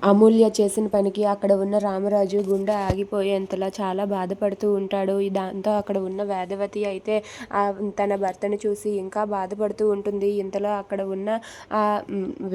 అమూల్య చేసిన పనికి అక్కడ ఉన్న రామరాజు గుండె ఆగిపోయేంతలా చాలా బాధపడుతూ ఉంటాడు. దాంతో అక్కడ ఉన్న వేదవతి అయితే తన భర్తను చూసి ఇంకా బాధపడుతూ ఉంటుంది. ఇంతలో అక్కడ ఉన్న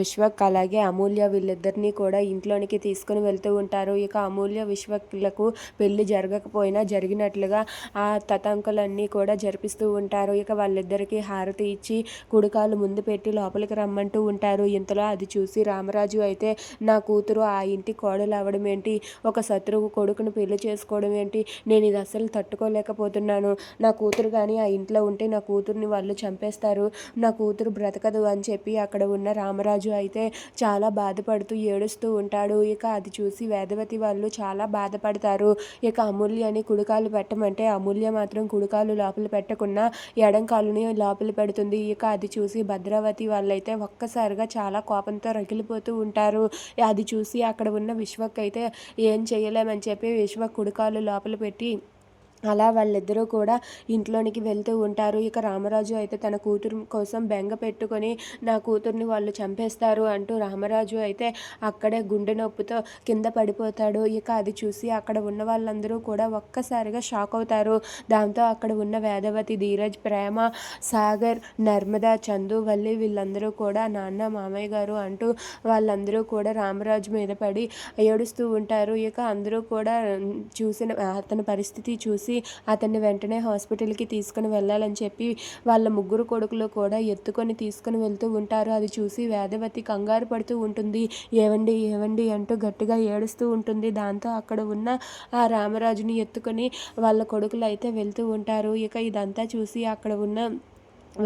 విశ్వక్ అలాగే అమూల్య వీళ్ళిద్దరినీ కూడా ఇంట్లోనికి తీసుకుని వెళ్తూ ఉంటారు. ఇక అమూల్య విశ్వక్లకు పెళ్లి జరగకపోయినా జరిగినట్లుగా ఆ తతంకులన్నీ కూడా జరిపిస్తూ ఉంటారు. ఇక వాళ్ళిద్దరికీ హారతి ఇచ్చి కుడికాలు ముందు పెట్టి లోపలికి రమ్మంటూ ఉంటారు. ఇంతలో అది చూసి రామరాజు అయితే నా కూతురు ఆ ఇంటి కోడలు అవడం ఏంటి, ఒక శత్రువు కొడుకును పెళ్లి చేసుకోవడం ఏంటి, నేను ఇది అస్సలు తట్టుకోలేకపోతున్నాను. నా కూతురు కానీ ఆ ఇంట్లో ఉంటే నా కూతుర్ని వాళ్ళు చంపేస్తారు, నా కూతురు బ్రతకదు అని చెప్పి అక్కడ ఉన్న రామరాజు అయితే చాలా బాధపడుతూ ఏడుస్తూ ఉంటాడు. ఇక అది చూసి వేదవతి వాళ్ళు చాలా బాధపడతారు. ఇక అమూల్యని కుడికాలు పెట్టమంటే అమూల్య మాత్రం కుడికాలు లోపల పెట్టకుండా ఎడం కాలుని లోపల పెడుతుంది. ఇక అది చూసి భద్రావతి వాళ్ళైతే ఒక్కసారిగా చాలా కోపంతో రగిలిపోతూ ఉంటారు. అది చూసి అక్కడ ఉన్న విశ్వక్ అయితే ఏం చేయలేమని చెప్పి విశ్వక్ కుడికాలు లోపల పెట్టి అలా వాళ్ళిద్దరూ కూడా ఇంట్లోనికి వెళ్తూ ఉంటారు. ఇక రామరాజు అయితే తన కూతురు కోసం బెంగ పెట్టుకొని నా కూతుర్ని వాళ్ళు చంపేస్తారు అంటూ రామరాజు అయితే అక్కడే గుండె నొప్పితో కింద పడిపోతాడు. ఇక అది చూసి అక్కడ ఉన్న వాళ్ళందరూ కూడా ఒక్కసారిగా షాక్ అవుతారు. దాంతో అక్కడ ఉన్న వేదవతి, ధీరజ్, ప్రేమ, సాగర్, నర్మద, చందు, వల్లి వీళ్ళందరూ కూడా నాన్న, మామయ్య గారు అంటూ వాళ్ళందరూ కూడా రామరాజు మీద పడి ఏడుస్తూ ఉంటారు. ఇక అందరూ కూడా చూసిన అతని పరిస్థితి చూసి అతన్ని వెంటనే హాస్పిటల్కి తీసుకుని వెళ్ళాలని చెప్పి వాళ్ళ ముగ్గురు కొడుకులు కూడా ఎత్తుకొని తీసుకుని వెళ్తూ ఉంటారు. అది చూసి వేదవతి కంగారు పడుతూ ఉంటుంది. ఏవండి ఏవండి అంటూ గట్టిగా ఏడుస్తూ ఉంటుంది. దాంతో అక్కడ ఉన్న ఆ రామరాజుని ఎత్తుకొని వాళ్ళ కొడుకులు అయితే వెళ్తూ ఉంటారు. ఇక ఇదంతా చూసి అక్కడ ఉన్న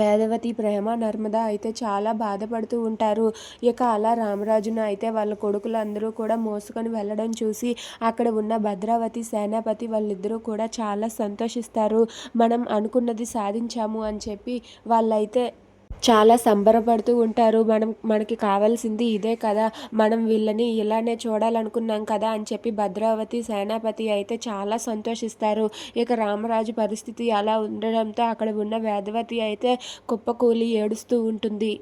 వేదవతి, ప్రేమ, నర్మద అయితే చాలా బాధపడుతూ ఉంటారు. ఇక అలా రామరాజును అయితే వాళ్ళ కొడుకులు అందరూ కూడా మోసుకొని వెళ్ళడం చూసి అక్కడ ఉన్న భద్రావతి, సేనాపతి వాళ్ళిద్దరూ కూడా చాలా సంతోషిస్తారు. మనం అనుకున్నది సాధించాము అని చెప్పి వాళ్ళైతే చాలా సంబరపడుతూ ఉంటారు. మనకి కావాల్సింది ఇదే కదా, మనం వీళ్ళని ఇలానే చూడాలనుకున్నాం కదా అని చెప్పి భద్రావతి, సేనాపతి అయితే చాలా సంతోషిస్తారు. ఇక రామరాజు పరిస్థితి అలా ఉండడంతో అక్కడ ఉన్న వేదవతి అయితే కుప్పకూలి ఏడుస్తూ ఉంటుంది.